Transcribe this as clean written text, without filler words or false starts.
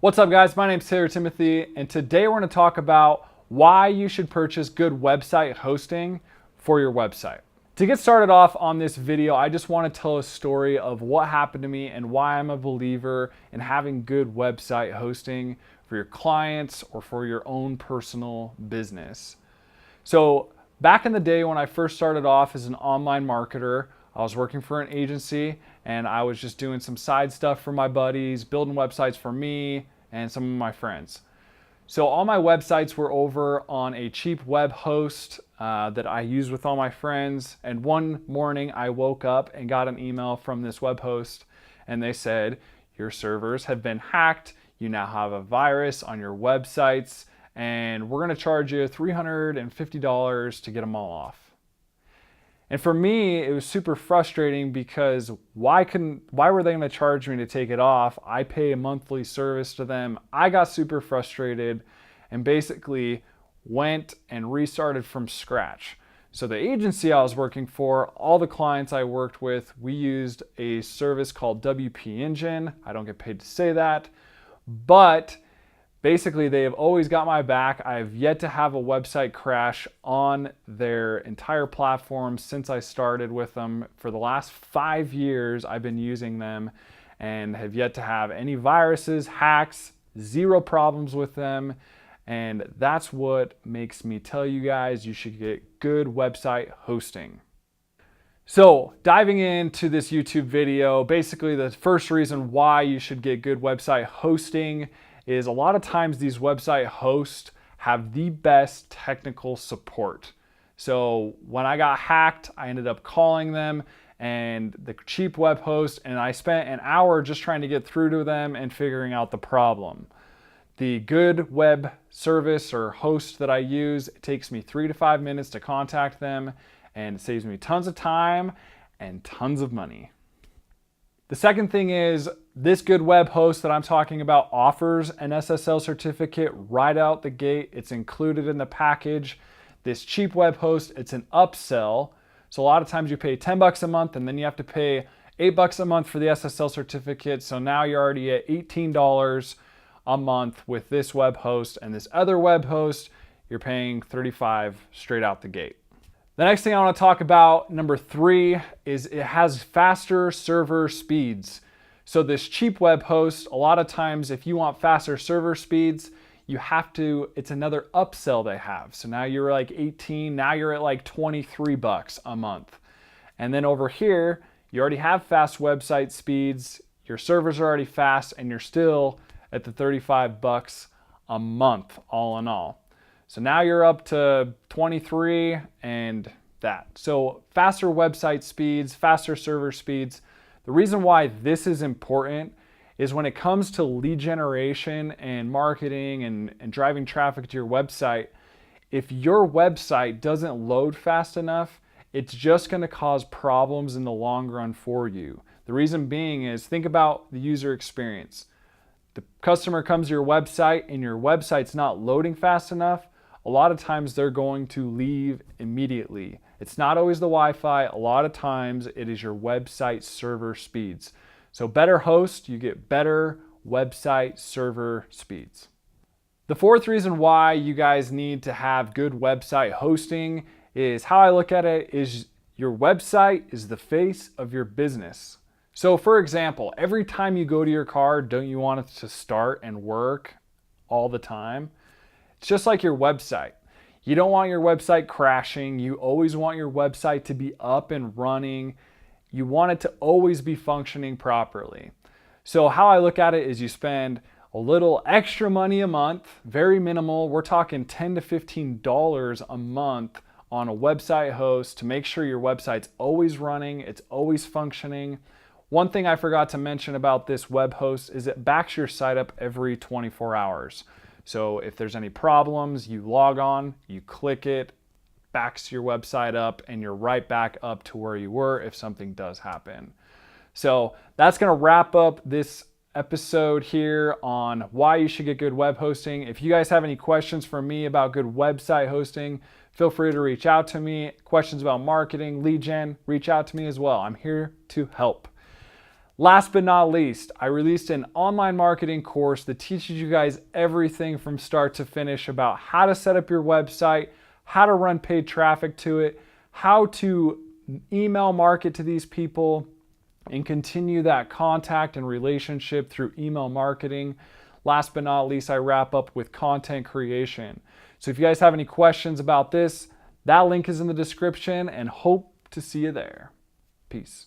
What's up, guys? My name's Taylor Timothy, and today we're going to talk about why you should purchase good website hosting for your website. To get started off on this video, I just want to tell a story of what happened to me and why I'm a believer in having good website hosting for your clients or for your own personal business. So back in the day when I first started off as an online marketer, I was working for an agency and I was just doing some side stuff for my buddies, building websites for me and some of my friends. So all my websites were over on a cheap web host that I used with all my friends. And one morning I woke up and got an email from this web host and they said, your servers have been hacked. You now have a virus on your websites and we're going to charge you $350 to get them all off. And for me, it was super frustrating because why were they going to charge me to take it off? I pay a monthly service to them. I got super frustrated and basically went and restarted from scratch. So the agency I was working for, all the clients I worked with, we used a service called WP Engine. I don't get paid to say that, but basically, they have always got my back. I have yet to have a website crash on their entire platform since I started with them. For the last 5 years, I've been using them and have yet to have any viruses, hacks, zero problems with them. And that's what makes me tell you guys you should get good website hosting. So diving into this YouTube video, basically the first reason why you should get good website hosting is a lot of times these website hosts have the best technical support. So when I got hacked, I ended up calling them and the cheap web host, and I spent an hour just trying to get through to them and figuring out the problem. The good web service or host that I use, it takes me 3 to 5 minutes to contact them, and it saves me tons of time and tons of money. The second thing is this good web host that I'm talking about offers an SSL certificate right out the gate. It's included in the package. This cheap web host, it's an upsell. So a lot of times you pay 10 bucks a month and then you have to pay 8 bucks a month for the SSL certificate. So now you're already at $18 a month with this web host, and this other web host, you're paying $35 straight out the gate. The next thing I want to talk about, number 3, is it has faster server speeds. So this cheap web host, a lot of times if you want faster server speeds, it's another upsell they have. So now you're like 18, now you're at like 23 bucks a month. And then over here, you already have fast website speeds, your servers are already fast, and you're still at the 35 bucks a month all in all. So now you're up to 23 and that. So faster website speeds, faster server speeds. The reason why this is important is when it comes to lead generation and marketing and driving traffic to your website, if your website doesn't load fast enough, it's just going to cause problems in the long run for you. The reason being is, think about the user experience. The customer comes to your website and your website's not loading fast enough, a lot of times they're going to leave immediately. It's not always the Wi-Fi. A lot of times it is your website server speeds. So better host, you get better website server speeds. The fourth reason why you guys need to have good website hosting is, how I look at it is, your website is the face of your business. So for example, every time you go to your car, don't you want it to start and work all the time? It's just like your website. You don't want your website crashing. You always want your website to be up and running. You want it to always be functioning properly. So how I look at it is, you spend a little extra money a month, very minimal. We're talking $10 to $15 a month on a website host to make sure your website's always running, it's always functioning. One thing I forgot to mention about this web host is it backs your site up every 24 hours. So if there's any problems, you log on, you click it, backs your website up, and you're right back up to where you were if something does happen. So that's going to wrap up this episode here on why you should get good web hosting. If you guys have any questions for me about good website hosting, feel free to reach out to me. Questions about marketing, lead gen, reach out to me as well. I'm here to help. Last but not least, I released an online marketing course that teaches you guys everything from start to finish about how to set up your website, how to run paid traffic to it, how to email market to these people, and continue that contact and relationship through email marketing. Last but not least, I wrap up with content creation. So if you guys have any questions about this, that link is in the description, and hope to see you there. Peace.